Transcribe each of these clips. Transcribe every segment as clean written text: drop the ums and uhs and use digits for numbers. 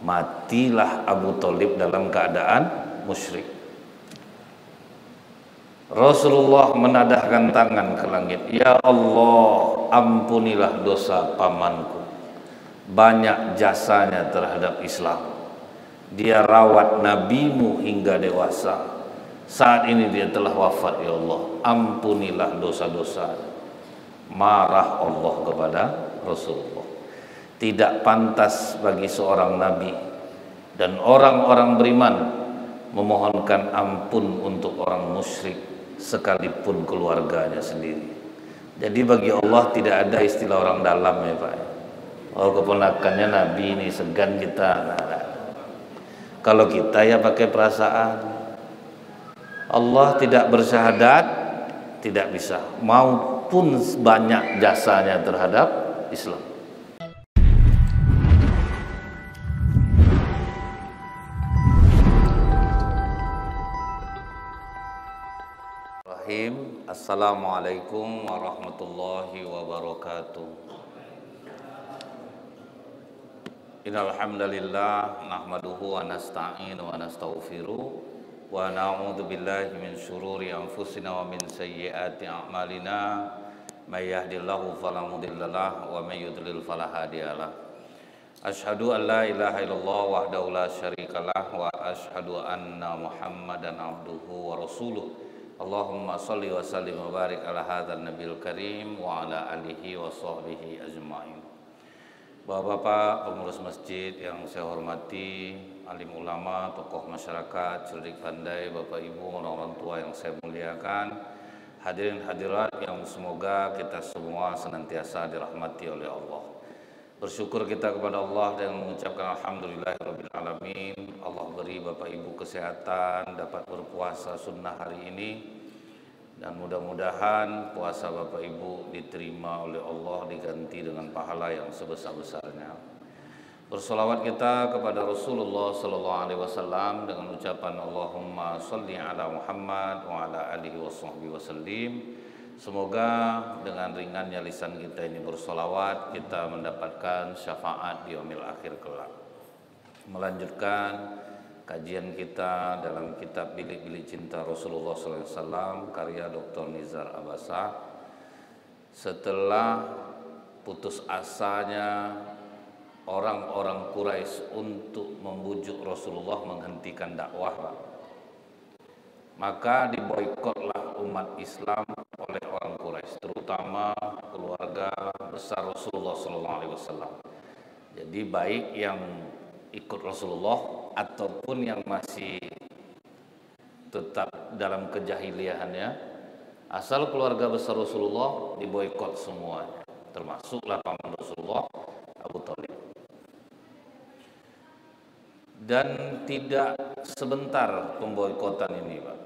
Matilah Abu Thalib dalam keadaan musyrik. Rasulullah menadahkan tangan ke langit, ya Allah, ampunilah dosa pamanku. Banyak jasanya terhadap Islam. Dia rawat nabimu hingga dewasa. Saat ini dia telah wafat, ya Allah, ampunilah dosa-dosa. Marah Allah kepada Rasulullah. Tidak pantas bagi seorang nabi dan orang-orang beriman memohonkan ampun untuk orang musyrik sekalipun keluarganya sendiri. Jadi bagi Allah tidak ada istilah orang dalam, ya Pak. Oh, keponakannya Nabi ini segan kita. Nah. Kalau kita ya pakai perasaan. Allah tidak bersyahadat, tidak bisa, maupun banyak jasanya terhadap Islam. Assalamualaikum warahmatullahi wabarakatuh. Innal hamdalillah nahmaduhu wa nasta'inu wa nastaghfiruh wa na'udzu billahi min syururi anfusina wa min sayyiati a'malina may yahdihillahu fala mudhillalah wa may yudlil fala hadiyalah. Asyhadu an la ilaha illallah wahdahu la syarikalah wa asyhadu anna Muhammadan abduhu wa rasuluh. Allahumma sholli wa sallim wa barik ala hadzal nabiyil karim wa ala alihi wa sahbihi ajmain. Bapak-bapak pengurus masjid yang saya hormati, alim ulama, tokoh masyarakat, cerdik pandai, Bapak Ibu, orang-orang tua yang saya muliakan, hadirin hadirat yang semoga kita semua senantiasa dirahmati oleh Allah. Bersyukur kita kepada Allah dan mengucapkan alhamdulillahirabbil alamin. Allah beri Bapak Ibu kesehatan, dapat berpuasa sunnah hari ini, dan mudah-mudahan puasa Bapak Ibu diterima oleh Allah, diganti dengan pahala yang sebesar-besarnya. Bersolawat kita kepada Rasulullah sallallahu alaihi wasallam dengan ucapan Allahumma sholli ala Muhammad wa ala alihi washabbihi wasallim. Semoga dengan ringannya lisan kita ini bersolawat, kita mendapatkan syafaat di yaumil akhir kelak. Melanjutkan kajian kita dalam kitab Bilik-bilik Cinta Rasulullah SAW karya Dr. Nizar Abbasah. Setelah putus asanya orang-orang Quraisy untuk membujuk Rasulullah menghentikan dakwah, maka diboikotlah umat Islam oleh orang Quraisy, terutama keluarga besar Rasulullah SAW. Jadi baik yang ikut Rasulullah ataupun yang masih tetap dalam kejahiliahannya, asal keluarga besar Rasulullah diboikot semuanya, termasuklah paman Rasulullah, Abu Thalib. Dan tidak sebentar pemboikotan ini, Pak,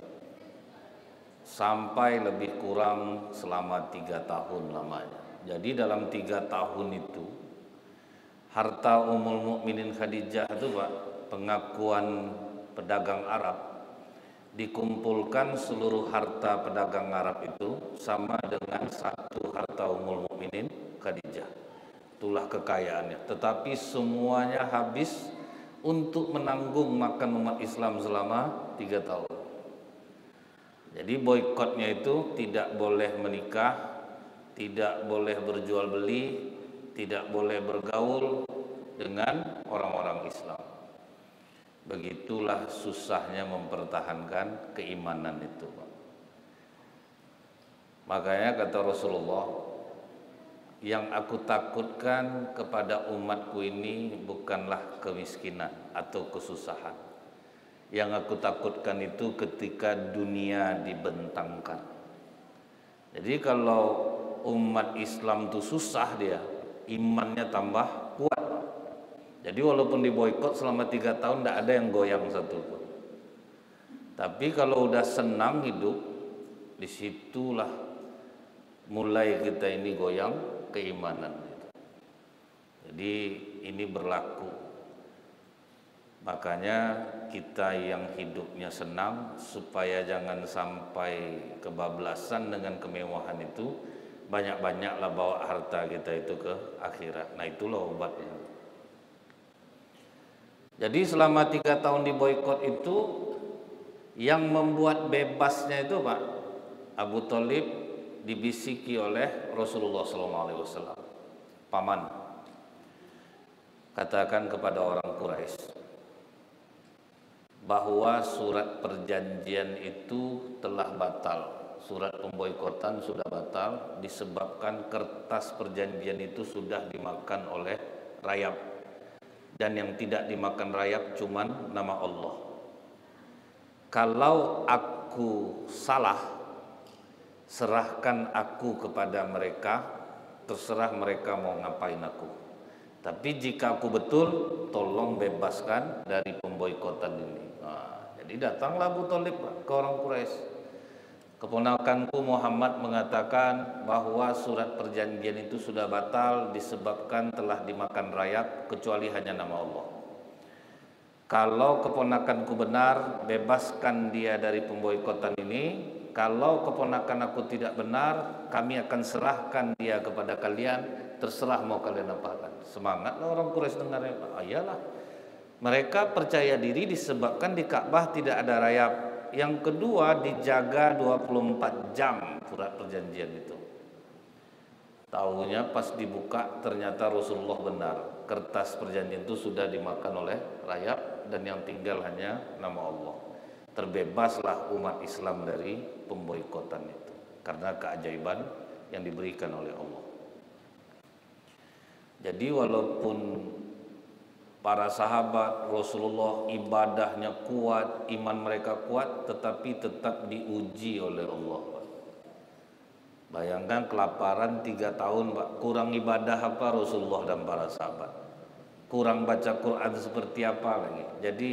sampai lebih kurang selama 3 tahun lamanya. Jadi dalam 3 tahun itu harta Ummul Mukminin Khadijah itu, Pak, pengakuan pedagang Arab, dikumpulkan seluruh harta pedagang Arab itu sama dengan satu harta Ummul Mukminin Khadijah. Itulah kekayaannya. Tetapi semuanya habis untuk menanggung makan umat Islam selama 3 tahun. Jadi boikotnya itu tidak boleh menikah, tidak boleh berjual beli, tidak boleh bergaul dengan orang-orang Islam. Begitulah susahnya mempertahankan keimanan itu, Pak. Makanya kata Rasulullah, yang aku takutkan kepada umatku ini bukanlah kemiskinan atau kesusahan. Yang aku takutkan itu ketika dunia dibentangkan. Jadi kalau umat Islam itu susah, dia imannya tambah kuat. Jadi walaupun diboikot selama 3 tahun tidak ada yang goyang satu pun. Tapi kalau udah senang hidup, disitulah mulai kita ini goyang keimanan. Jadi ini berlaku. Makanya kita yang hidupnya senang, supaya jangan sampai kebablasan dengan kemewahan itu, banyak-banyaklah bawa harta kita itu ke akhirat. Nah itulah obatnya. Jadi selama 3 tahun diboikot itu, yang membuat bebasnya itu Pak, Abu Thalib dibisiki oleh Rasulullah SAW. Paman, katakan kepada orang Quraisy bahwa surat perjanjian itu telah batal. Surat pemboikotan sudah batal disebabkan kertas perjanjian itu sudah dimakan oleh rayap. Dan yang tidak dimakan rayap cuman nama Allah. Kalau aku salah, serahkan aku kepada mereka, terserah mereka mau ngapain aku. Tapi jika aku betul, tolong bebaskan dari pemboikotan ini. Nah, jadi datanglah Abu Thalib ke orang Quraisy. Keponakanku Muhammad mengatakan bahwa surat perjanjian itu sudah batal disebabkan telah dimakan rayap kecuali hanya nama Allah. Kalau keponakanku benar, bebaskan dia dari pemboikotan ini. Kalau keponakan aku tidak benar, kami akan serahkan dia kepada kalian, terserah mau kalian apakan. Semangatlah orang Quraisy dengarnya. Ayalah. Mereka percaya diri disebabkan di Ka'bah tidak ada rayap. Yang kedua, dijaga 24 jam surat perjanjian itu. Tahunya pas dibuka ternyata Rasulullah benar. Kertas perjanjian itu sudah dimakan oleh rayap dan yang tinggal hanya nama Allah. Terbebaslah umat Islam dari pemboikotan itu karena keajaiban yang diberikan oleh Allah. Jadi walaupun para sahabat Rasulullah ibadahnya kuat, iman mereka kuat, tetapi tetap diuji oleh Allah. Bayangkan kelaparan 3 tahun Pak, kurang ibadah apa Rasulullah dan para sahabat, kurang baca Quran seperti apa lagi. Jadi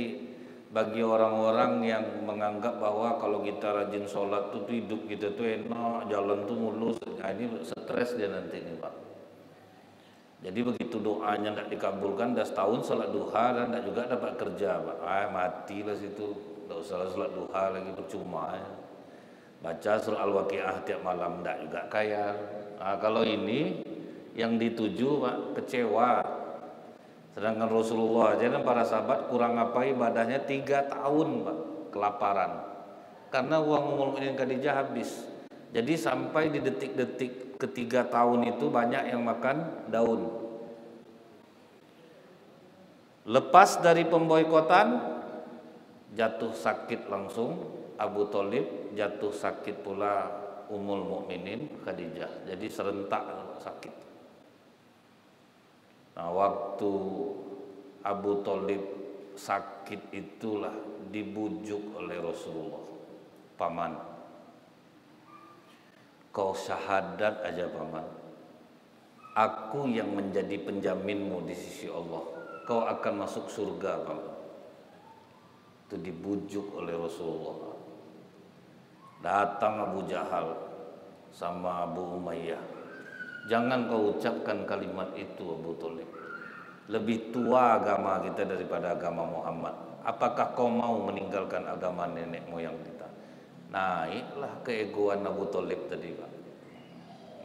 bagi orang-orang yang menganggap bahwa kalau kita rajin sholat tuh hidup kita tuh enak, jalan tuh mulus, nah ini stres dia nanti nih Pak. Jadi begitu doanya tidak dikabulkan, dah setahun sholat duha dan tidak juga dapat kerja Pak. Matilah situ, tidak usah sholat duha lagi, percuma ya. Baca surah Al-Waqiah tiap malam tidak juga kaya. Kalau ini yang dituju Pak, kecewa. Sedangkan Rasulullah aja dan para sahabat kurang apa ibadahnya 3 tahun Pak, kelaparan. Karena uang Ummul Mukminin Khadijah habis. Jadi sampai di detik-detik ke-3 tahun itu banyak yang makan daun. Lepas dari pemboikotan, jatuh sakit langsung Abu Thalib, jatuh sakit pula Ummul Mukminin Khadijah. Jadi serentak sakit. Nah, waktu Abu Thalib sakit itulah dibujuk oleh Rasulullah. Paman, kau syahadat aja paman, aku yang menjadi penjaminmu di sisi Allah, kau akan masuk surga paman. Itu dibujuk oleh Rasulullah. Datang Abu Jahal sama Abu Umayyah. Jangan kau ucapkan kalimat itu Abu Thalib. Lebih tua agama kita daripada agama Muhammad. Apakah kau mau meninggalkan agama nenek moyang kita? Naiklah keegoan Abu Thalib tadi Pak.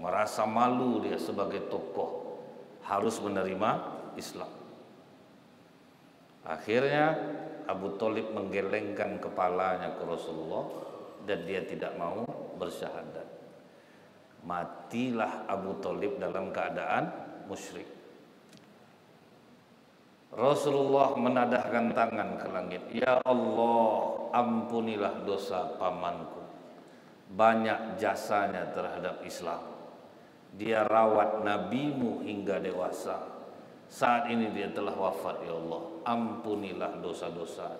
Merasa malu dia sebagai tokoh harus menerima Islam. Akhirnya Abu Thalib menggelengkan kepalanya ke Rasulullah dan dia tidak mau bersyahadat. Matilah Abu Thalib dalam keadaan musyrik. Rasulullah menadahkan tangan ke langit, ya Allah, ampunilah dosa pamanku. Banyak jasanya terhadap Islam. Dia rawat nabimu hingga dewasa. Saat ini dia telah wafat, ya Allah, ampunilah dosa-dosa.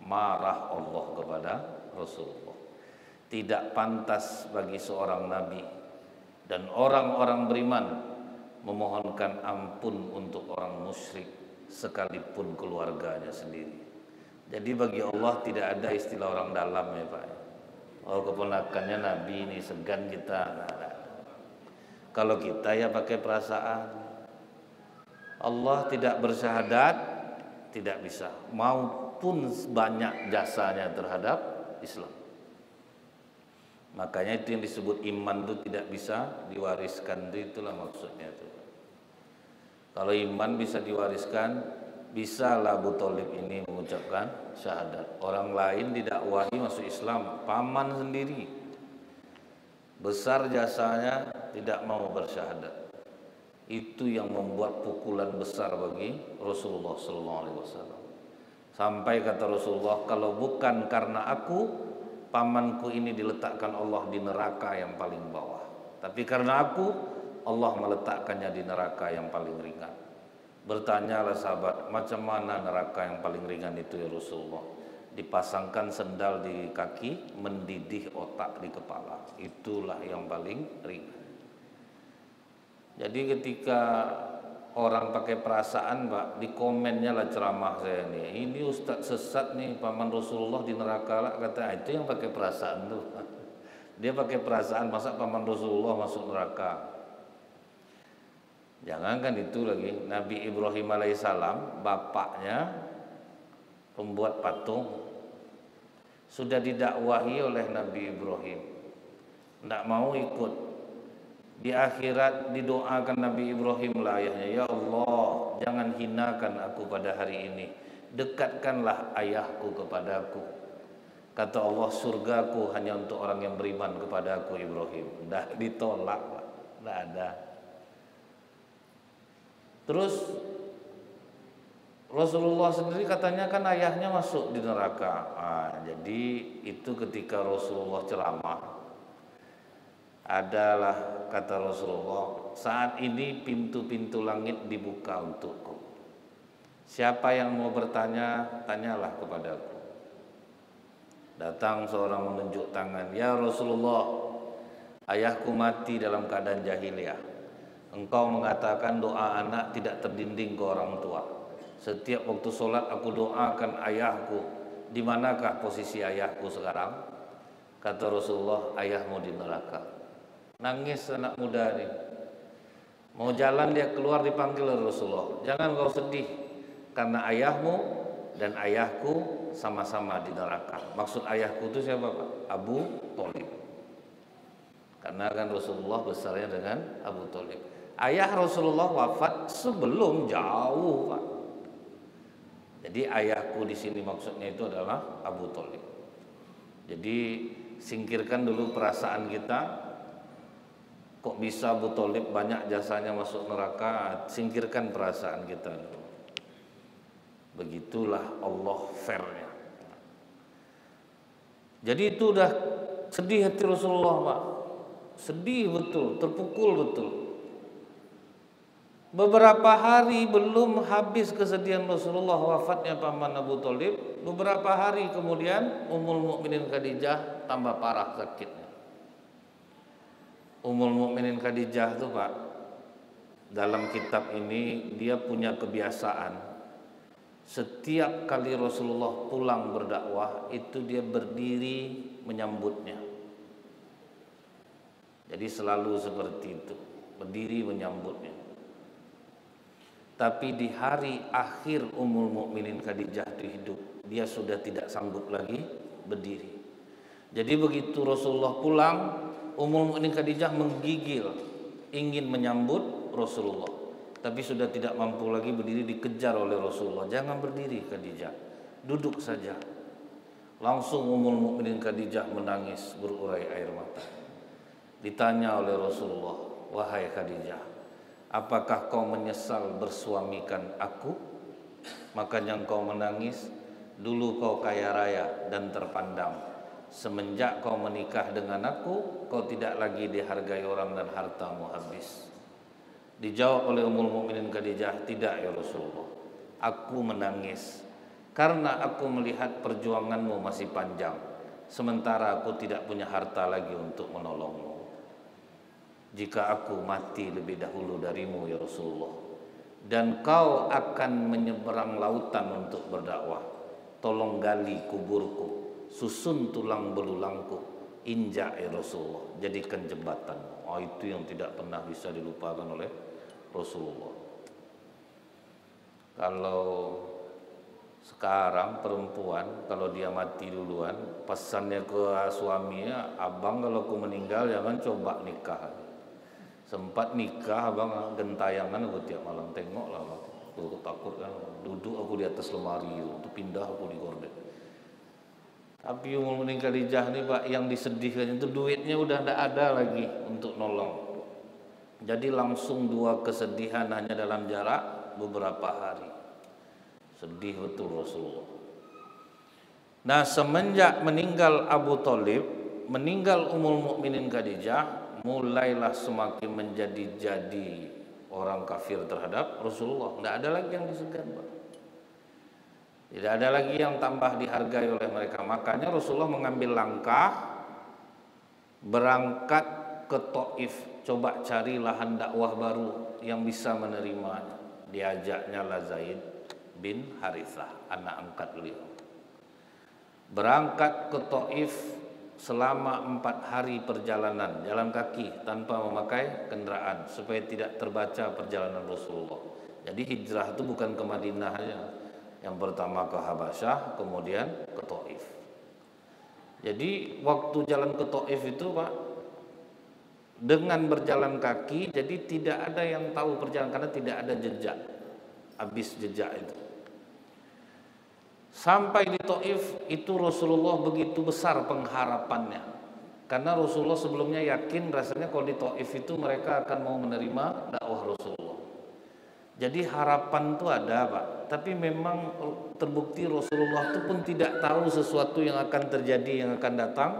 Marah Allah kepada Rasulullah. Tidak pantas bagi seorang nabi dan orang-orang beriman memohonkan ampun untuk orang musyrik sekalipun keluarganya sendiri. Jadi bagi Allah tidak ada istilah orang dalam ya Pak. Oh keponakannya nabi ini segan kita. Nah. Kalau kita ya pakai perasaan. Allah tidak bersyahadat, tidak bisa, maupun banyak jasanya terhadap Islam. Makanya itu yang disebut iman itu tidak bisa diwariskan, itulah maksudnya itu. Kalau iman bisa diwariskan, Bisalah Abu Thalib ini mengucapkan syahadat. Orang lain didakwahi masuk Islam, paman sendiri besar jasanya tidak mau bersyahadat. Itu yang membuat pukulan besar bagi Rasulullah SAW. Sampai kata Rasulullah, kalau bukan karena aku, pamanku ini diletakkan Allah di neraka yang paling bawah. Tapi karena aku, Allah meletakkannya di neraka yang paling ringan. Bertanyalah sahabat, macam mana neraka yang paling ringan itu ya Rasulullah? Dipasangkan sendal di kaki, mendidih otak di kepala. Itulah yang paling ringan. Jadi ketika orang pakai perasaan, Pak, di komennya lah ceramah saya nih, ini ustadz sesat nih, paman Rasulullah di neraka lah, kata itu yang pakai perasaan tuh. Dia pakai perasaan, masa paman Rasulullah masuk neraka? Jangankan itu lagi, Nabi Ibrahim alaihissalam, bapaknya pembuat patung, sudah didakwahi oleh Nabi Ibrahim, tidak mau ikut. Di akhirat didoakan Nabi Ibrahim lah ayahnya, ya Allah, jangan hinakan aku pada hari ini, dekatkanlah ayahku kepadaku. Kata Allah, surgaku hanya untuk orang yang beriman kepada aku Ibrahim. Dah ditolak, tidak ada. Terus Rasulullah sendiri katanya kan ayahnya masuk di neraka. Jadi itu ketika Rasulullah ceramah, adalah kata Rasulullah, saat ini pintu-pintu langit dibuka untukku. Siapa yang mau bertanya, tanyalah kepadaku. Datang seorang menunjuk tangan, ya Rasulullah, ayahku mati dalam keadaan jahiliyah. Engkau mengatakan doa anak tidak terdinding ke orang tua. Setiap waktu sholat aku doakan ayahku. Di manakah posisi ayahku sekarang? Kata Rasulullah, ayahmu di neraka. Nangis anak muda ini. Mau jalan dia keluar, dipanggil oleh Rasulullah. Jangan kau sedih, karena ayahmu dan ayahku sama-sama di neraka. Maksud ayahku itu siapa, Pak? Abu Thalib. Karena kan Rasulullah besarnya dengan Abu Thalib. Ayah Rasulullah wafat sebelum jauh, Pak. Jadi ayahku di sini maksudnya itu adalah Abu Thalib. Jadi singkirkan dulu perasaan kita. Kok bisa Abu Thalib banyak jasanya masuk neraka? Singkirkan perasaan kita dulu. Begitulah Allah fairnya. Jadi itu udah sedih hati Rasulullah, Pak. Sedih betul, terpukul betul. Beberapa hari belum habis kesedihan Rasulullah wafatnya paman Abu Thalib, beberapa hari kemudian Ummul Mukminin Khadijah tambah parah sakitnya. Ummul Mukminin Khadijah itu, Pak, dalam kitab ini dia punya kebiasaan, setiap kali Rasulullah pulang berdakwah itu dia berdiri menyambutnya. Jadi selalu seperti itu, berdiri menyambutnya. Tapi di hari akhir Ummul Mukminin Khadijah itu hidup, dia sudah tidak sanggup lagi berdiri. Jadi begitu Rasulullah pulang, Ummul Mukminin Khadijah menggigil ingin menyambut Rasulullah, tapi sudah tidak mampu lagi berdiri, dikejar oleh Rasulullah. Jangan berdiri Khadijah, duduk saja. Langsung Ummul Mukminin Khadijah menangis berurai air mata. Ditanya oleh Rasulullah, wahai Khadijah, apakah kau menyesal bersuamikan aku? Makanya kau menangis. Dulu kau kaya raya dan terpandang. Semenjak kau menikah dengan aku, kau tidak lagi dihargai orang dan hartamu habis. Dijawab oleh Ummul Mukminin Khadijah, tidak ya Rasulullah, aku menangis karena aku melihat perjuanganmu masih panjang, sementara aku tidak punya harta lagi untuk menolongmu. Jika aku mati lebih dahulu darimu ya Rasulullah, dan kau akan menyeberang lautan untuk berdakwah, tolong gali kuburku, susun tulang belulangku, injak ya Rasulullah, jadikan jembatan. Itu yang tidak pernah bisa dilupakan oleh Rasulullah. Kalau sekarang perempuan kalau dia mati duluan, pesannya ke suaminya, abang kalau aku meninggal jangan coba nikah. Sempat nikah abang gentayangan aku tiap malam tengok lah, aku Aku takut kan, duduk aku di atas lemari itu pindah aku di gorden. Tapi Ummul Mukminin Khadijah ini Pak, yang disedihkan itu duitnya udah tidak ada lagi untuk nolong. Jadi langsung dua kesedihan hanya dalam jarak beberapa hari. Sedih betul Rasulullah. Nah, semenjak meninggal Abu Thalib, meninggal Ummul Mukminin Khadijah, mulailah semakin menjadi orang kafir terhadap Rasulullah. Tidak ada lagi yang disegan, Pak. Tidak ada lagi yang tambah dihargai oleh mereka. Makanya Rasulullah mengambil langkah berangkat ke Taif, coba cari lahan dakwah baru yang bisa menerimanya. Diajaknya Zaid bin Harithah, anak angkat beliau. Berangkat ke Taif selama 4 hari perjalanan, jalan kaki tanpa memakai kendaraan supaya tidak terbaca perjalanan Rasulullah. Jadi hijrah itu bukan ke Madinah saja. Yang pertama ke Habasyah, kemudian ke Taif. Jadi waktu jalan ke Taif itu Pak, dengan berjalan kaki, jadi tidak ada yang tahu perjalanan karena tidak ada jejak, habis jejak itu. Sampai di Taif itu Rasulullah begitu besar pengharapannya, karena Rasulullah sebelumnya yakin rasanya kalau di Taif itu mereka akan mau menerima dakwah Rasulullah. Jadi harapan itu ada Pak, tapi memang terbukti Rasulullah itu pun tidak tahu sesuatu yang akan terjadi, yang akan datang,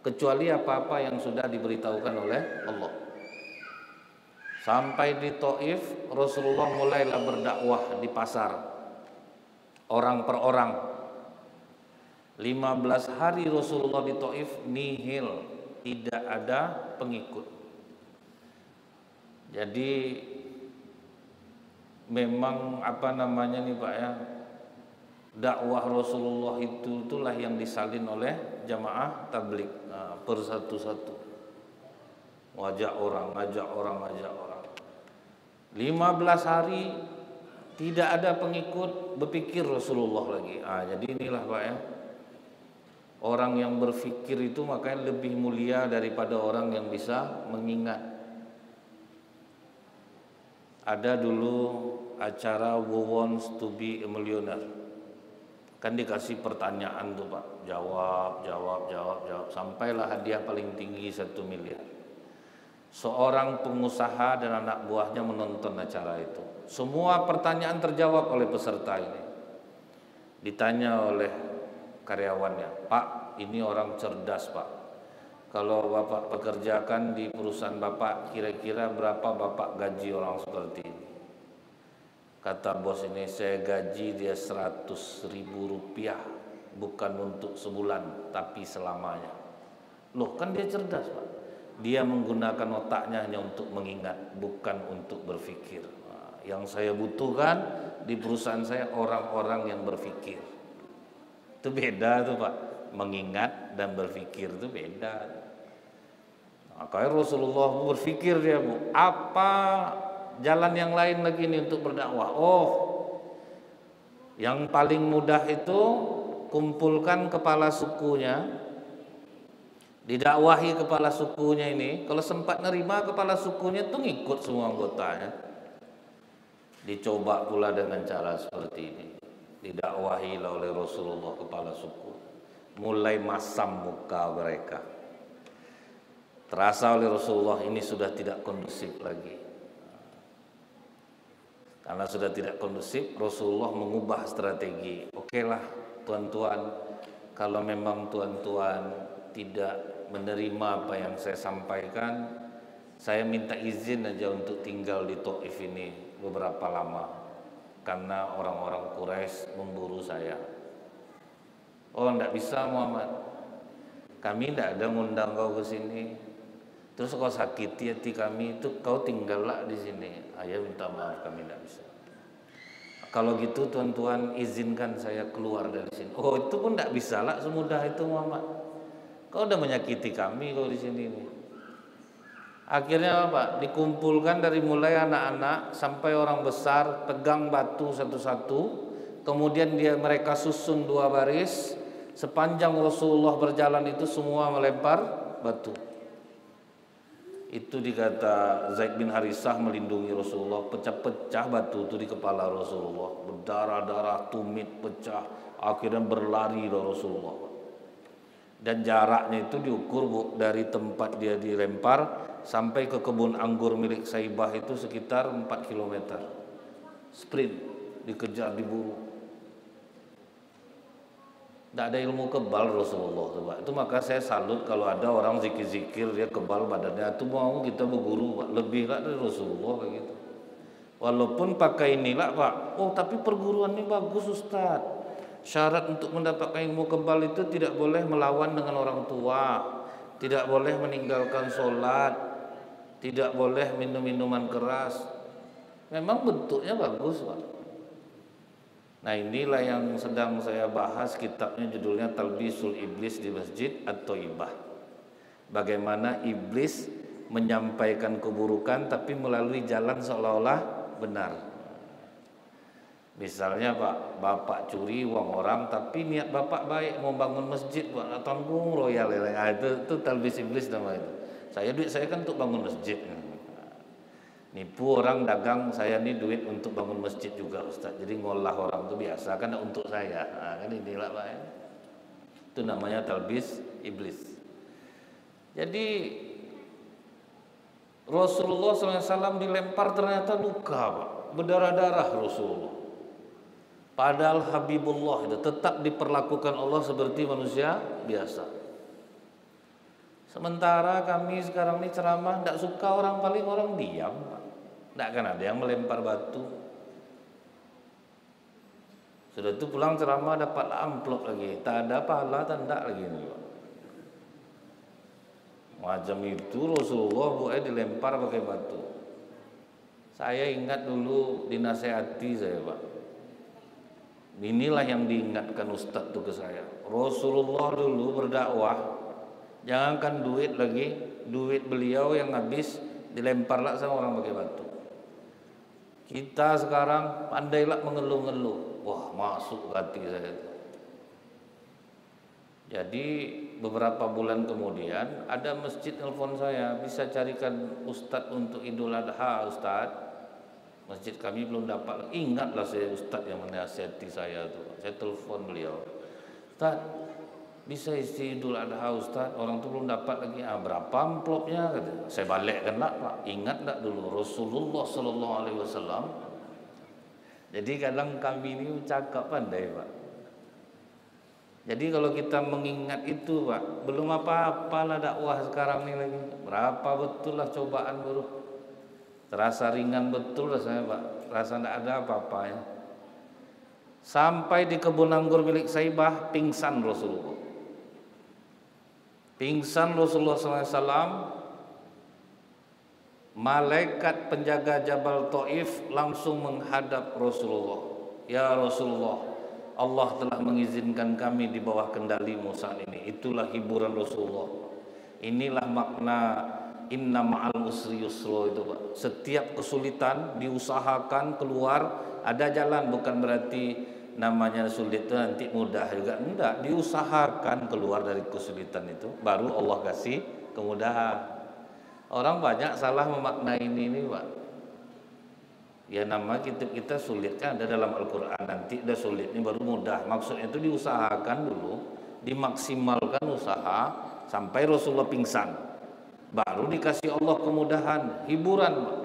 kecuali apa-apa yang sudah diberitahukan oleh Allah. Sampai di Taif, Rasulullah mulailah berdakwah di pasar, orang per orang. 15 hari Rasulullah di Taif nihil, tidak ada pengikut. Jadi memang nih Pak ya, dakwah Rasulullah itulah yang disalin oleh jamaah tabligh per satu-satu, ngajak orang. 15 hari tidak ada pengikut, berpikir Rasulullah lagi. Jadi inilah Pak ya, orang yang berpikir itu makanya lebih mulia daripada orang yang bisa mengingat. Ada dulu acara Who Wants to be a Millionaire, kan dikasih pertanyaan tuh Pak, jawab, sampailah hadiah paling tinggi 1 miliar. Seorang pengusaha dan anak buahnya menonton acara itu. Semua pertanyaan terjawab oleh peserta ini. Ditanya oleh karyawannya, Pak, ini orang cerdas Pak, kalau Bapak pekerjakan di perusahaan Bapak, kira-kira berapa Bapak gaji orang seperti ini? Kata bos ini, saya gaji dia 100.000 rupiah, bukan untuk sebulan, tapi selamanya. Loh, kan dia cerdas Pak. Dia menggunakan otaknya hanya untuk mengingat, bukan untuk berpikir. Yang saya butuhkan di perusahaan saya orang-orang yang berpikir. Itu beda tuh Pak, mengingat dan berpikir itu beda. Makanya Rasulullah berpikir dia, apa jalan yang lain lagi nih untuk berdakwah? Yang paling mudah itu kumpulkan kepala sukunya, didakwahi kepala sukunya ini. Kalau sempat nerima kepala sukunya itu ngikut semua anggotanya. Dicoba pula dengan cara seperti ini, didakwahi oleh Rasulullah kepala suku, mulai masam muka mereka. Terasa oleh Rasulullah ini sudah tidak kondusif lagi. Karena sudah tidak kondusif, Rasulullah mengubah strategi. Oke lah tuan-tuan, kalau memang tuan-tuan tidak menerima apa yang saya sampaikan, saya minta izin aja untuk tinggal di Taif ini beberapa lama, karena orang-orang Quraisy memburu saya. Enggak bisa Muhammad, kami tidak ada ngundang kau ke sini. Terus kau sakiti hati kami, itu kau tinggallah di sini. Ayah minta maaf, kami tidak bisa. Kalau gitu tuan-tuan izinkan saya keluar dari sini. Itu pun tidak bisa lah semudah itu Muhammad. Kau udah menyakiti kami kau di sini nih. Akhirnya apa? Dikumpulkan dari mulai anak-anak sampai orang besar, pegang batu satu-satu. Kemudian mereka susun 2 baris. Sepanjang Rasulullah berjalan itu semua melempar batu. Itu dikata Zaid bin Harisah melindungi Rasulullah, pecah-pecah batu itu di kepala Rasulullah, berdarah-darah, tumit pecah, akhirnya berlari dari Rasulullah. Dan jaraknya itu diukur, Bu, dari tempat dia dilempar sampai ke kebun anggur milik Saibah itu sekitar 4 km. Sprint, dikejar, diburu. Tidak ada ilmu kebal Rasulullah coba. Itu maka saya salut kalau ada orang zikir-zikir dia kebal badannya. Itu mau kita berguru, Pak. Lebih lah dari Rasulullah kayak gitu. Walaupun pakai inilah, Pak. Oh, tapi perguruan ini bagus, Ustaz. Syarat untuk mendapatkan ilmu kebal itu tidak boleh melawan dengan orang tua, tidak boleh meninggalkan sholat, tidak boleh minum minuman keras. Memang bentuknya bagus, Pak. Nah, inilah yang sedang saya bahas, kitabnya judulnya Talbisul Iblis di Masjid At-Thaibah. Bagaimana iblis menyampaikan keburukan tapi melalui jalan seolah-olah benar. Misalnya, Pak, bapak curi uang orang tapi niat bapak baik, mau bangun masjid, Pak, tanggung royal. Itu talbis iblis nama itu. Duit saya kan untuk bangun masjid. Nipu orang dagang, saya nih duit untuk bangun masjid juga, Ustaz. Jadi ngolah orang itu biasa, kan untuk saya. Kan inilah, Pak, ya. Itu namanya talbis iblis. Jadi Rasulullah SAW dilempar ternyata luka, Pak, berdarah-darah Rasulullah. Padahal Habibullah itu tetap diperlakukan Allah seperti manusia biasa. Sementara kami sekarang ini ceramah, tidak suka orang, paling orang diam, Pak. Tidak akan ada yang melempar batu. Sudah itu pulang ceramah dapat amplop lagi, tak ada pahala, tanda lagi ini, Pak. Macam itu Rasulullah buat dilempar pakai batu. Saya ingat dulu dinasehati saya, Pak. Inilah yang diingatkan Ustadz tuh ke saya. Rasulullah dulu berdakwah, jangankan duit lagi, duit beliau yang habis dilemparlah sama orang pakai batu. Kita sekarang pandailah mengeluh-ngeluh. Wah, masuk hati saya. Jadi beberapa bulan kemudian ada masjid telepon saya, bisa carikan Ustadz untuk Idul Adha, Ustadz. Masjid kami belum dapat. Ingatlah saya Ustadz yang menasihati saya tuh. Saya telepon beliau, Ustadz, bisa isi Idul Adha, Ustadz, orang tuh belum dapat lagi. Berapa amplopnya? Kata. Saya balikkan lah, Pak. Ingat tak dulu Rasulullah Sallallahu Alaihi Wasallam. Jadi kadang kami ini cakap pandai, Pak. Jadi kalau kita mengingat itu, Pak, belum apa-apalah dakwah sekarang ini lagi. Berapa betul lah cobaan baru. Terasa ringan betul lah saya, Pak. Rasa tidak ada apa-apanya. Sampai di kebun anggur milik Saibah, pingsan Rasulullah. Pingsan Rasulullah SAW. Malaikat penjaga Jabal Taif langsung menghadap Rasulullah. Ya Rasulullah, Allah telah mengizinkan kami di bawah kendalimu saat ini. Itulah hiburan Rasulullah. Inilah makna inna ma'al usri yusra itu, Pak. Setiap kesulitan diusahakan keluar, ada jalan, bukan berarti namanya sulit itu nanti mudah juga. Enggak, diusahakan keluar dari kesulitan itu, baru Allah kasih kemudahan. Orang banyak salah memaknai ini, Pak. Ya, nama kita sulit kan ada dalam Al-Quran, nanti udah sulit ini baru mudah. Maksudnya itu diusahakan dulu, dimaksimalkan usaha sampai Rasulullah pingsan, baru dikasih Allah kemudahan, hiburan, Pak.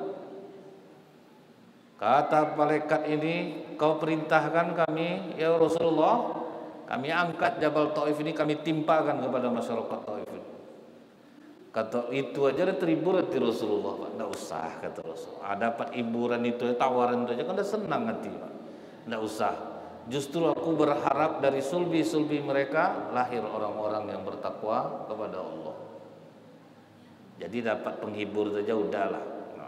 Kata malaikat ini, kau perintahkan kami, ya Rasulullah, kami angkat Jabal Taif ini, kami timpakan kepada masyarakat Taif ini. Kata itu aja udah terhibur hati Rasulullah, Pak. Tidak usah, kata Rasulullah. Dapat hiburan itu, tawaran itu aja kan udah senang hati, Pak. Tidak usah. Justru aku berharap dari sulbi-sulbi mereka lahir orang-orang yang bertakwa kepada Allah. Jadi dapat penghibur saja udahlah.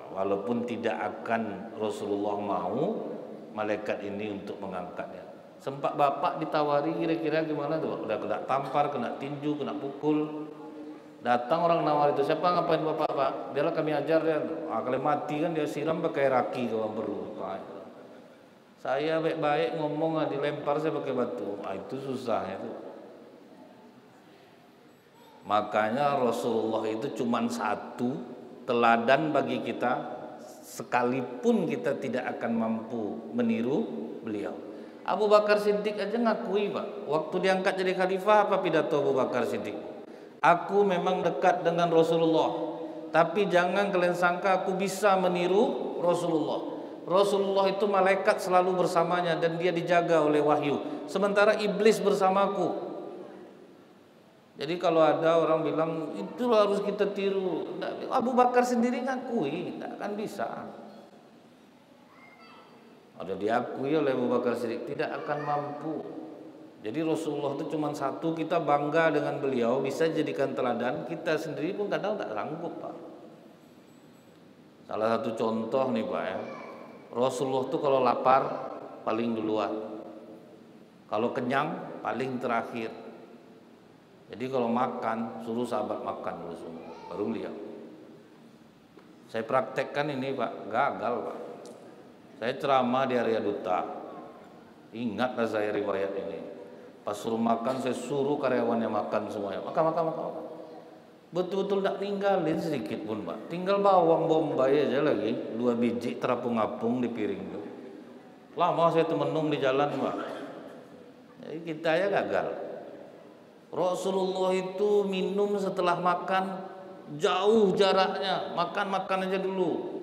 Walaupun tidak akan Rasulullah mau malaikat ini untuk mengangkatnya. Sempat bapak ditawari kira-kira gimana tuh, Pak? Udah kena tampar, kena tinju, kena pukul. Datang orang nawar itu, siapa ngapain bapak, Pak? Biarlah kami ajar dia. Kalau mati kan dia siram pakai raki kalau perlu, Pak. Saya baik-baik ngomong, dilempar saya pakai batu. Itu susah itu. Makanya Rasulullah itu cuma satu teladan bagi kita, sekalipun kita tidak akan mampu meniru beliau. Abu Bakar Siddiq aja ngakui, Pak, waktu diangkat jadi khalifah, apa pidato Abu Bakar Siddiq? Aku memang dekat dengan Rasulullah, tapi jangan kalian sangka aku bisa meniru Rasulullah. Rasulullah itu malaikat selalu bersamanya dan dia dijaga oleh wahyu, sementara iblis bersamaku. Jadi kalau ada orang bilang itu harus kita tiru, Abu Bakar sendiri ngakui tidak akan bisa. Ada diakui oleh Abu Bakar Siddiq tidak akan mampu. Jadi Rasulullah itu cuma satu, kita bangga dengan beliau, bisa jadikan teladan. Kita sendiri pun kadang tak sanggup, Pak. Salah satu contoh nih, Pak, ya. Rasulullah itu kalau lapar paling duluan, kalau kenyang paling terakhir. Jadi kalau makan, suruh sahabat makan dulu semua, baru beliau. Saya praktekkan ini, Pak, gagal, Pak. Saya ceramah di area duta, ingatlah saya riwayat ini. Pas suruh makan, saya suruh karyawannya makan semuanya, makan. Betul-betul tak tinggalin sedikit pun, Pak. Tinggal bawang bombay aja lagi, 2 biji terapung-apung di piring itu. Lama saya temenung di jalan, Pak. Jadi kita ya gagal. Rasulullah itu minum setelah makan jauh jaraknya, makan aja dulu.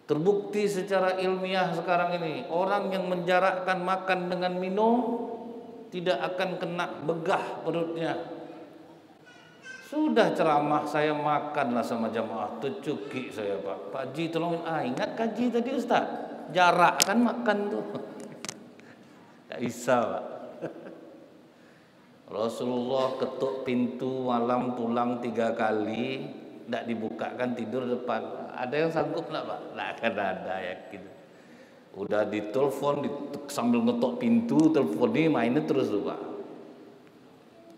Terbukti secara ilmiah sekarang ini, orang yang menjarakkan makan dengan minum tidak akan kena begah perutnya. Sudah ceramah saya makanlah sama jamaah, tercukik saya, Pak Haji tolongin, ingat kaji tadi Ustaz, jarak kan makan tuh. Tak bisa, Pak. Rasulullah ketuk pintu malam pulang 3 kali, tidak dibukakan, tidur depan. Ada yang sanggup nggak, Pak? Nggak akan ada, yakin. Udah ditelepon, sambil ngetok pintu, telepon ini mainnya terus tuh, Pak.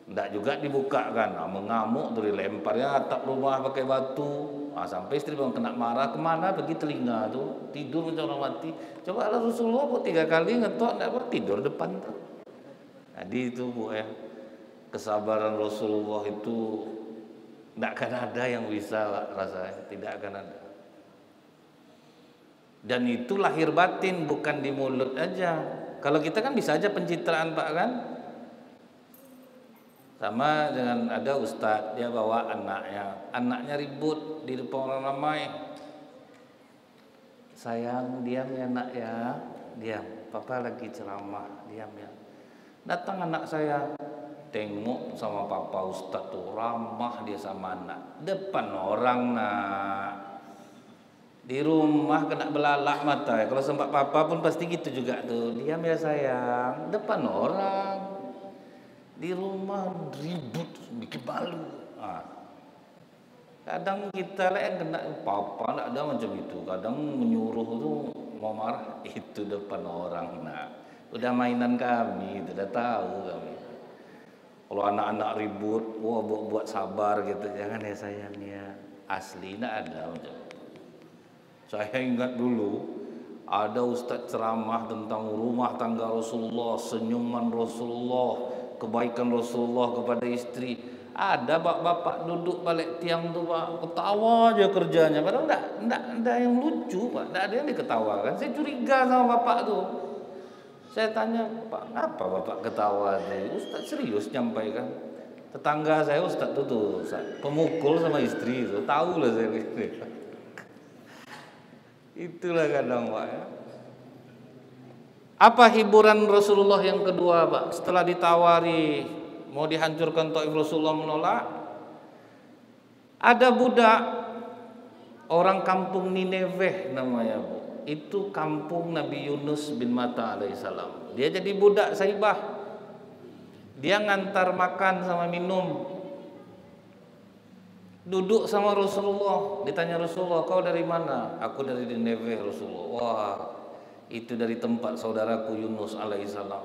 Nggak juga dibukakan, mengamuk tuh, dilemparnya atap rumah pakai batu. Sampai istri bang kena marah, kemana pergi telinga tuh, tidur macam orang mati. Coba Rasulullah kok 3 kali ngetok, nggak apa, tidur depan tuh. Jadi itu, Bu, ya. Kesabaran Rasulullah itu tidak akan ada yang bisa, Pak, rasanya tidak akan ada. Dan itu lahir batin, bukan di mulut aja. Kalau kita kan bisa aja pencitraan, Pak, kan. Sama dengan ada ustadz, dia bawa anaknya ribut di depan orang ramai. Sayang, diam ya nak ya, diam. Papa lagi ceramah, diam ya. Datang anak saya, tengok sama papa ustadz tuh, ramah dia sama anak, depan orang, nak. Di rumah kena belalak mata ya. Kalau sempat papa pun pasti gitu juga tuh, diam ya sayang, depan orang. Di rumah ribut, bikin malu. Kadang kita lah yang kena, papa tidak ada macam itu. Kadang menyuruh tuh mau marah, itu depan orang, nak. Udah mainan kami, udah tahu kami. Kalau anak-anak ribut, wah buat sabar gitu, jangan ya sayang ya. Asli tidak ada macam. Saya ingat dulu ada ustadz ceramah tentang rumah tangga Rasulullah, senyuman Rasulullah, kebaikan Rasulullah kepada istri. Ada bapak-bapak duduk balik tiang tuh, Pak, ketawa aja kerjanya. Padahal enggak yang lucu, Pak, enggak ada yang diketawakan. Saya curiga sama bapak tuh. Saya tanya, Pak, ngapa bapak ketawa? Ustaz serius nyampaikan. Tetangga saya Ustaz tuh pemukul sama istri itu, tahu lah saya. Itulah kadang, Pak, ya. Apa hiburan Rasulullah yang kedua, Pak? Setelah ditawari mau dihancurkan Taif, Rasulullah menolak. Ada budak orang kampung Nineveh namanya, Bu. Itu kampung Nabi Yunus bin Matta alaihissalam. Dia jadi budak saibah. Dia ngantar makan sama minum. Duduk sama Rasulullah. Ditanya Rasulullah, kau dari mana? Aku dari Nineveh, Rasulullah. Wah, itu dari tempat saudaraku Yunus alaihissalam.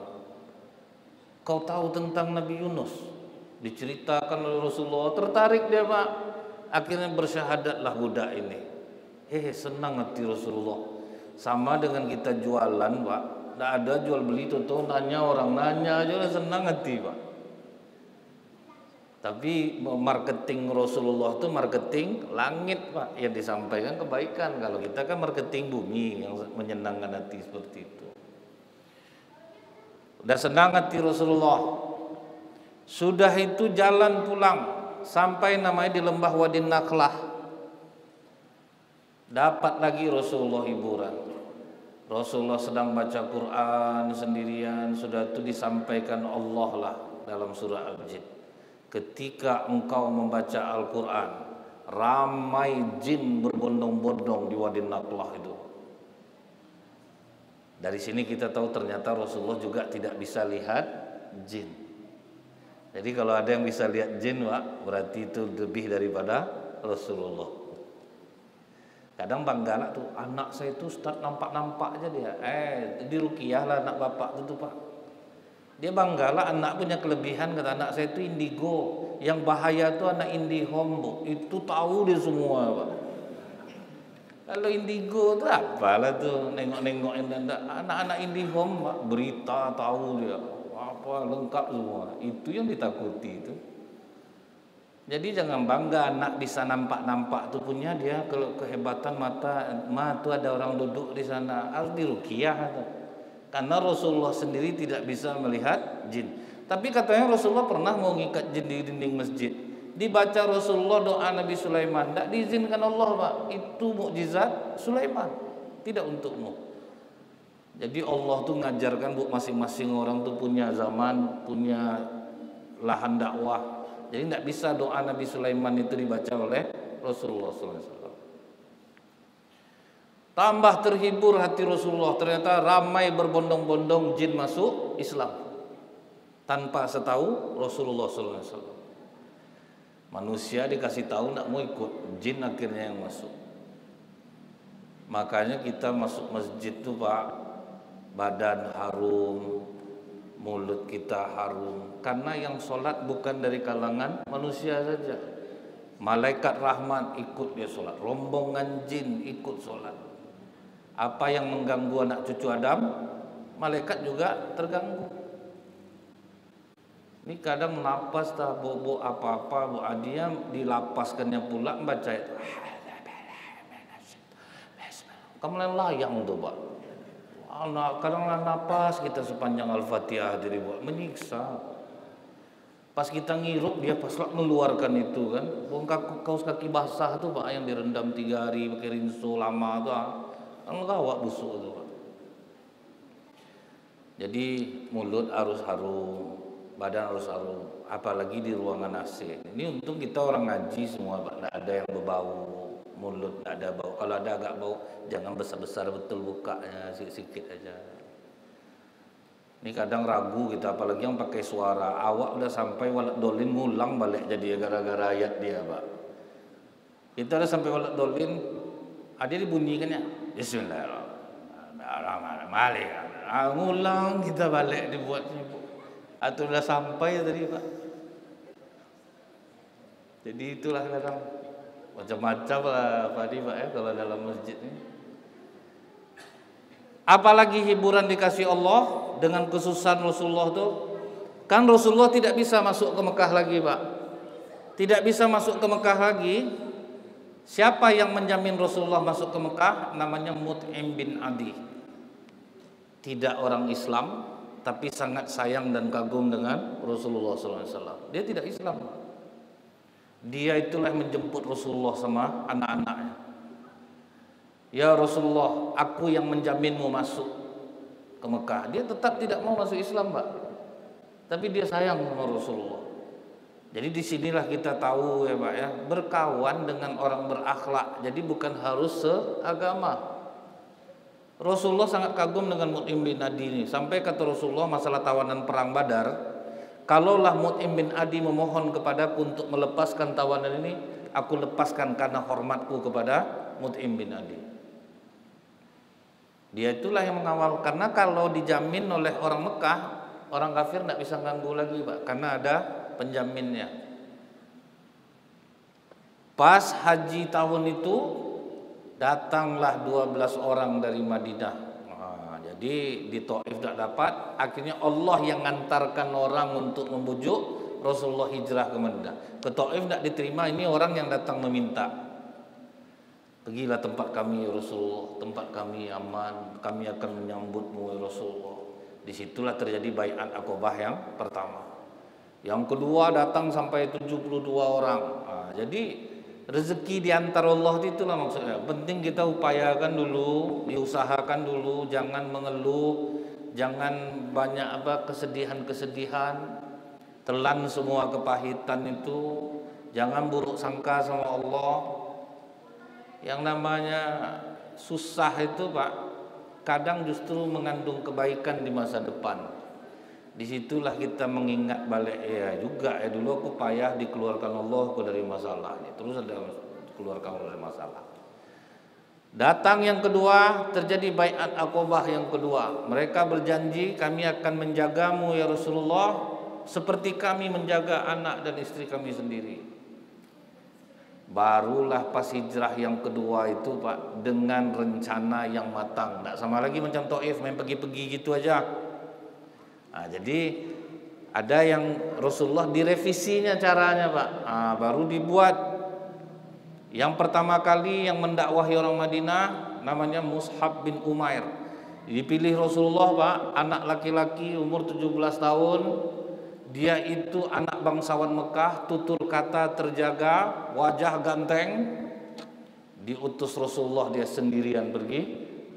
Kau tahu tentang Nabi Yunus? Diceritakan oleh Rasulullah. Tertarik dia, Pak. Akhirnya bersyahadatlah budak ini. Senang hati Rasulullah. Sama dengan kita jualan, Pak. Tidak ada jual beli, tuh nanya orang, nanya aja udah senang hati, Pak. Tapi marketing Rasulullah itu marketing langit, Pak, yang disampaikan kebaikan. Kalau kita kan marketing bumi yang menyenangkan hati seperti itu. Udah senang hati Rasulullah. Sudah itu jalan pulang sampai namanya di lembah Wadin Nakhlah. Dapat lagi Rasulullah hiburan. Rasulullah sedang baca Quran sendirian, sudah itu disampaikan Allah lah dalam surah Al-Jin. Ketika engkau membaca Al-Quran, ramai jin berbondong-bondong di Wadin Nakhlah itu. Dari sini kita tahu ternyata Rasulullah juga tidak bisa lihat jin. Jadi kalau ada yang bisa lihat jin, Pak, berarti itu lebih daripada Rasulullah. Kadang Bang Galak tuh, anak saya itu Ustaz nampak-nampak aja dia. Di ruqyah lah anak bapak itu tuh, Pak. Dia banggalah anak punya kelebihan, kata anak saya itu indigo. Yang bahaya itu anak IndiHome, Bu. Itu tahu dia semua, Pak. Kalau indigo itu apalah tuh, nengok-nengok anak-anak IndiHome, Pak. Berita tahu dia. Apa lengkap semua. Itu yang ditakuti itu. Jadi jangan bangga anak bisa nampak-nampak tuh punya dia kalau kehebatan mata tuh ada orang duduk di sana, harus diruqyah tuh. Karena Rasulullah sendiri tidak bisa melihat jin. Tapi katanya Rasulullah pernah mau ngikat jin di dinding masjid. Dibaca Rasulullah doa Nabi Sulaiman, tidak diizinkan Allah, Pak. Itu mukjizat Sulaiman, tidak untukmu. Jadi Allah tuh ngajarkan, Bu, masing-masing orang tuh punya zaman, punya lahan dakwah. Jadi tidak bisa doa Nabi Sulaiman itu dibaca oleh Rasulullah SAW. Tambah terhibur hati Rasulullah, ternyata ramai berbondong-bondong jin masuk Islam tanpa setahu Rasulullah SAW. Manusia dikasih tahu nak mau ikut, jin akhirnya yang masuk. Makanya kita masuk masjid tuh, Pak, badan harum, mulut kita harum, karena yang sholat bukan dari kalangan manusia saja. Malaikat rahmat ikut dia sholat, rombongan jin ikut sholat. Apa yang mengganggu anak cucu Adam, malaikat juga terganggu. Ini kadang napas tak bobo apa-apa, Bu Adia dilapaskannya pula baca itu. Kamu layang tuh, Pak. Kadang napas kita sepanjang Al-Fatihah dibuat menyiksa. Pas kita ngirup dia pas mengeluarkan itu kan. Kaos kaki basah tuh, Pak, yang direndam 3 hari pakai rinso lama tuh. Enggak busuk itu, Pak. Jadi mulut harus harum, badan harus harum, apalagi di ruangan AC. Ini untung kita orang ngaji semua, Pak. Tidak ada yang berbau, mulut tidak ada bau. Kalau ada agak bau, jangan besar-besar betul bukanya, sikit-sikit aja. Ini kadang ragu kita, apalagi yang pakai suara. Awak udah sampai walad dolin ngulang balik jadi gara-gara ayat dia, Pak. Kita udah sampai walad dolin, ada dibunyikannya. Bismillahirrahmanirrahim. Ngulang kita balik dibuat sibuk. Atau udah sampai tadi, Pak. Jadi itulah kadang macam-macam lah Pak Adi, Pak, ya, kalau dalam masjid ini. Apalagi hiburan dikasih Allah dengan kesusahan Rasulullah tuh. Kan Rasulullah tidak bisa masuk ke Mekah lagi, Pak. Tidak bisa masuk ke Mekah lagi. Siapa yang menjamin Rasulullah masuk ke Mekah? Namanya Mut'im bin Adi. Tidak orang Islam, tapi sangat sayang dan kagum dengan Rasulullah SAW. Dia tidak Islam. Dia itulah yang menjemput Rasulullah sama anak-anaknya. Ya Rasulullah, aku yang menjaminmu masuk ke Mekah. Dia tetap tidak mau masuk Islam, Pak. Tapi dia sayang sama Rasulullah. Jadi disinilah kita tahu, ya, Pak, ya, berkawan dengan orang berakhlak. Jadi bukan harus seagama. Rasulullah sangat kagum dengan Mut'im bin Adi ini. Sampai kata Rasulullah masalah tawanan perang Badar, kalaulah Mut'im bin Adi memohon kepadaku untuk melepaskan tawanan ini, aku lepaskan karena hormatku kepada Mut'im bin Adi. Dia itulah yang mengawal. Karena kalau dijamin oleh orang Mekah, orang kafir tidak bisa ganggu lagi, Pak, karena ada penjaminnya. Pas haji tahun itu datanglah 12 orang dari Madinah. Jadi di Taif tidak dapat, akhirnya Allah yang mengantarkan orang untuk membujuk Rasulullah hijrah ke Madinah. Ke Taif tidak diterima, ini orang yang datang meminta. Pergilah tempat kami ya Rasulullah, tempat kami aman, kami akan menyambutmu ya Rasulullah. Disitulah terjadi baiat Aqabah yang pertama. Yang kedua datang sampai 72 orang. Jadi rezeki di antara Allah itulah maksudnya. Penting kita upayakan dulu, diusahakan dulu, jangan mengeluh, jangan banyak kesedihan-kesedihan, telan semua kepahitan itu, jangan buruk sangka sama Allah. Yang namanya susah itu Pak, kadang justru mengandung kebaikan di masa depan. Disitulah kita mengingat balik ya juga dulu aku payah dikeluarkan Allah dari masalah, terus ada keluarkan dari masalah. Datang yang kedua, terjadi baiat Aqabah yang kedua. Mereka berjanji, kami akan menjagamu ya Rasulullah seperti kami menjaga anak dan istri kami sendiri. Barulah pas hijrah yang kedua itu Pak, dengan rencana yang matang. Tidak sama lagi macam Taif main pergi-pergi gitu aja. Jadi ada yang Rasulullah direvisinya caranya Pak. Baru dibuat. Yang pertama kali yang mendakwahi orang Madinah namanya Mus'ab bin Umair. Dipilih Rasulullah Pak, anak laki-laki umur 17 tahun. Dia itu anak bangsawan Mekah, tutur kata terjaga, wajah ganteng. Diutus Rasulullah dia sendirian pergi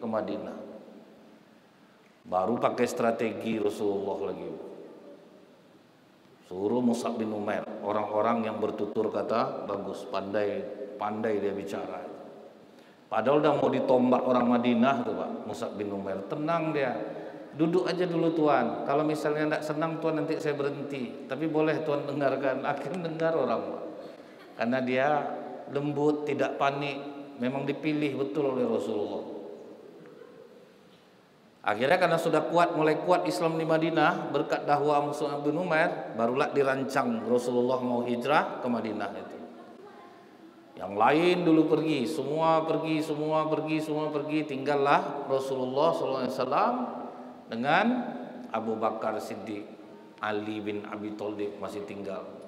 ke Madinah. Baru pakai strategi Rasulullah lagi. Suruh Mus'ab bin Umair, orang-orang yang bertutur kata bagus, pandai dia bicara. Padahal udah mau ditombak orang Madinah tuh Pak, Mus'ab bin Umair. Tenang dia. Duduk aja dulu Tuan. Kalau misalnya tidak senang Tuan nanti saya berhenti. Tapi boleh Tuan dengarkan. Akhirnya dengar orang Pak. Karena dia lembut, tidak panik. Memang dipilih betul oleh Rasulullah. Akhirnya karena sudah mulai kuat Islam di Madinah berkat dakwah Mus'ab bin Umair, barulah dirancang Rasulullah mau hijrah ke Madinah itu. Yang lain dulu pergi, semua pergi, tinggallah Rasulullah SAW dengan Abu Bakar Siddiq, Ali bin Abi Thalib masih tinggal.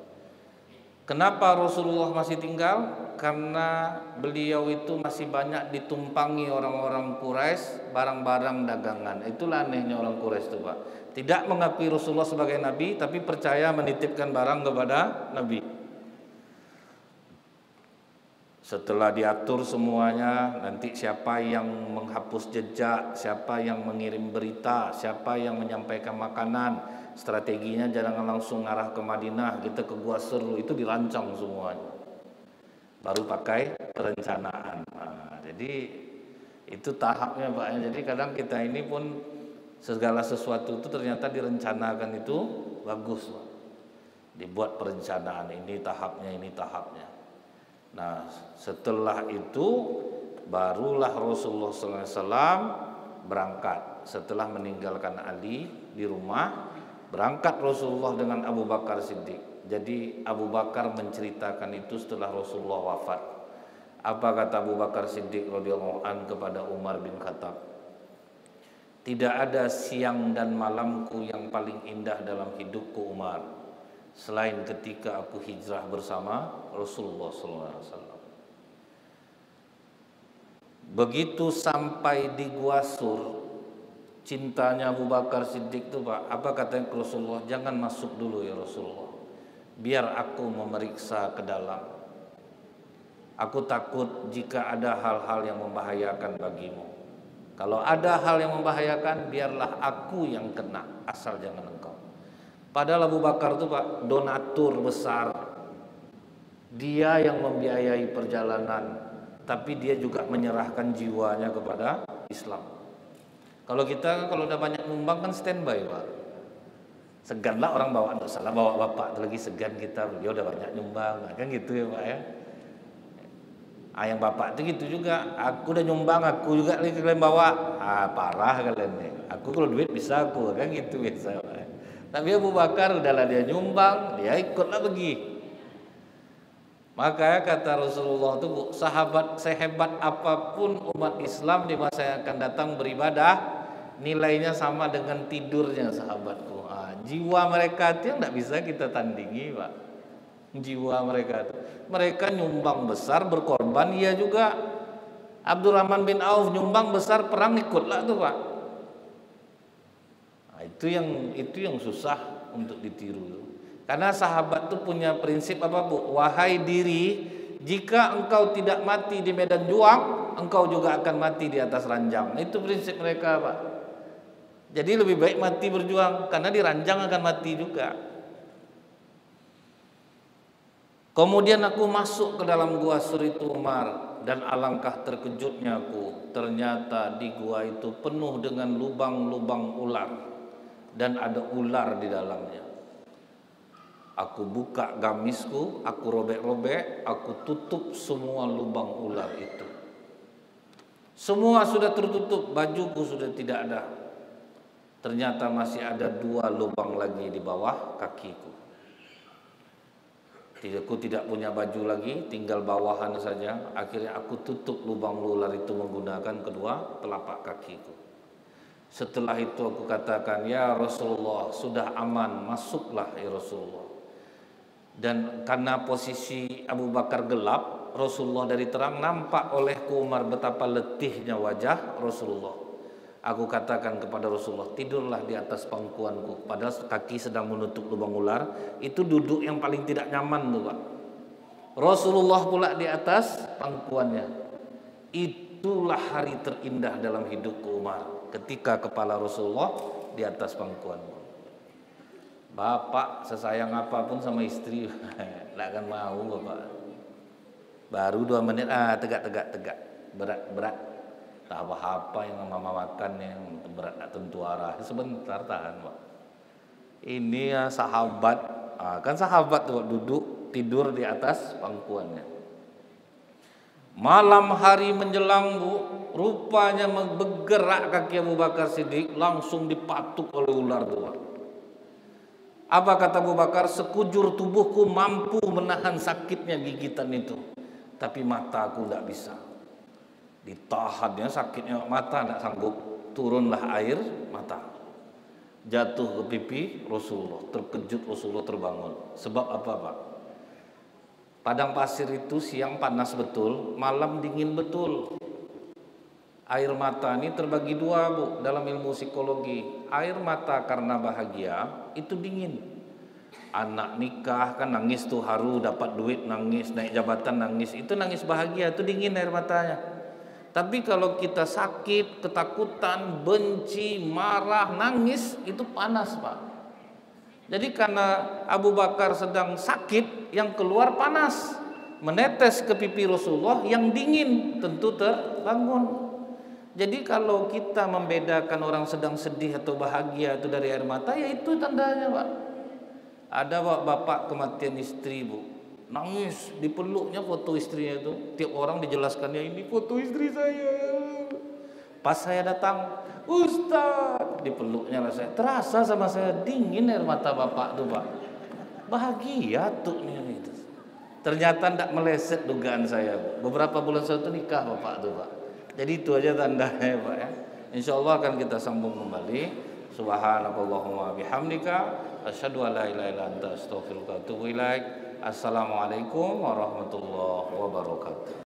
Kenapa Rasulullah masih tinggal? Karena beliau itu masih banyak ditumpangi orang-orang Quraisy barang-barang dagangan. Itulah anehnya orang Quraisy itu Pak. Tidak mengakui Rasulullah sebagai Nabi, tapi percaya menitipkan barang kepada Nabi. Setelah diatur semuanya, nanti siapa yang menghapus jejak, siapa yang mengirim berita, siapa yang menyampaikan makanan, strateginya jangan langsung arah ke Madinah, kita ke Gua Seru, itu dirancang semuanya. Baru pakai perencanaan. Jadi itu tahapnya Pak. Jadi kadang kita ini pun segala sesuatu itu ternyata direncanakan itu bagus Pak. Dibuat perencanaan ini tahapnya. Nah setelah itu barulah Rasulullah SAW berangkat. Setelah meninggalkan Ali di rumah, berangkat Rasulullah dengan Abu Bakar Siddiq. Jadi Abu Bakar menceritakan itu setelah Rasulullah wafat. Apa kata Abu Bakar Siddiq radhiyallahu anhu kepada Umar bin Khattab? Tidak ada siang dan malamku yang paling indah dalam hidupku Umar, selain ketika aku hijrah bersama Rasulullah SAW. Begitu sampai di Gua Sur, cintanya Abu Bakar Siddiq itu Pak, apa katanya Rasulullah? Jangan masuk dulu ya Rasulullah, biar aku memeriksa ke dalam. Aku takut jika ada hal-hal yang membahayakan bagimu. Kalau ada hal yang membahayakan, biarlah aku yang kena, asal jangan engkau. Padahal Abu Bakar itu Pak, donatur besar. Dia yang membiayai perjalanan, tapi dia juga menyerahkan jiwanya kepada Islam. Kalau kita kalau udah banyak nyumbang kan standby Pak. Seganlah orang bawa, enggak salah bawa bapak itu lagi segan kita, dia udah banyak nyumbang, kan gitu ya Pak ya. Yang bapak itu gitu juga, aku udah nyumbang, aku juga lagi kalian bawa, parah kalian nih. Aku kalau duit bisa aku, kan gitu biasa Pak. Tapi Abu Bakar udahlah dia nyumbang, dia ikutlah pergi. Maka kata Rasulullah itu, sahabat sehebat apapun umat Islam di masa yang akan datang beribadah, nilainya sama dengan tidurnya sahabatku. Jiwa mereka itu yang tidak bisa kita tandingi, Pak. Jiwa mereka itu, mereka nyumbang besar, berkorban. Iya juga Abdurrahman bin Auf nyumbang besar, perang ikutlah tuh, Pak. Itu yang susah untuk ditiru. Karena sahabat tuh punya prinsip apa, Bu? Wahai diri, jika engkau tidak mati di medan juang, engkau juga akan mati di atas ranjang. Itu prinsip mereka, Pak. Jadi lebih baik mati berjuang, karena di ranjang akan mati juga. Kemudian aku masuk ke dalam gua Suritu Umar, dan alangkah terkejutnya aku. Ternyata di gua itu penuh dengan lubang-lubang ular, dan ada ular di dalamnya. Aku buka gamisku, aku robek-robek, aku tutup semua lubang ular itu. Semua sudah tertutup, bajuku sudah tidak ada. Ternyata masih ada 2 lubang lagi di bawah kakiku. Aku tidak punya baju lagi, tinggal bawahan saja. Akhirnya aku tutup lubang ular itu menggunakan kedua telapak kakiku. Setelah itu aku katakan, ya Rasulullah, sudah aman, masuklah ya Rasulullah. Dan karena posisi Abu Bakar gelap, Rasulullah dari terang, nampak olehku Umar betapa letihnya wajah Rasulullah. Aku katakan kepada Rasulullah, tidurlah di atas pangkuanku. Padahal kaki sedang menutup lubang ular. Itu duduk yang paling tidak nyaman tuh, Pak. Rasulullah pula di atas pangkuannya. Itulah hari terindah dalam hidupku Umar, ketika kepala Rasulullah di atas pangkuanku. Bapak sesayang apapun sama istri, tidak akan mau Bapak. Baru 2 menit, tegak, berat. Tak apa-apa yang mama makan yang berat, tak tentu arah. Sebentar, tahan, Pak. Ini ya sahabat, kan sahabat tuh duduk tidur di atas pangkuannya. Malam hari menjelang, Bu, rupanya bergerak kaki Abu Bakar Siddiq, langsung dipatuk oleh ular tuh, Pak. Apa kata Abu Bakar? Sekujur tubuhku mampu menahan sakitnya gigitan itu, tapi mataku tidak bisa. Ditahannya sakitnya mata, tidak sanggup. Turunlah air mata, jatuh ke pipi Rasulullah. Terkejut Rasulullah terbangun. Sebab apa, Pak? Padang pasir itu siang panas betul, malam dingin betul. Air mata ini terbagi 2, Bu, dalam ilmu psikologi. Air mata karena bahagia itu dingin. Anak nikah kan nangis tuh, haru dapat duit nangis, naik jabatan nangis, itu nangis bahagia, itu dingin air matanya. Tapi kalau kita sakit, ketakutan, benci, marah, nangis, itu panas, Pak. Jadi karena Abu Bakar sedang sakit, yang keluar panas, menetes ke pipi Rasulullah yang dingin, tentu terbangun. Jadi kalau kita membedakan orang sedang sedih atau bahagia itu dari air mata, ya itu tandanya, Pak. Ada bapak kematian istri, Bu, nangis, dipeluknya foto istrinya itu. Tiap orang dijelaskannya, ini foto istri saya. Pas saya datang, Ustaz, dipeluknya rasanya terasa sama saya, dingin air mata bapak tuh, Pak. Bahagia tuh nih itu. Ternyata tidak meleset dugaan saya, Bu. Beberapa bulan setelah itu nikah bapak tuh, Pak. Jadi itu aja tandanya, Pak, ya. Insya Allah akan kita sambung kembali. Subhanakallahumma bihamdika asyhadu an la ilaha illa anta astaghfiruka wa atubu ilaik. Assalamualaikum warahmatullahi wabarakatuh.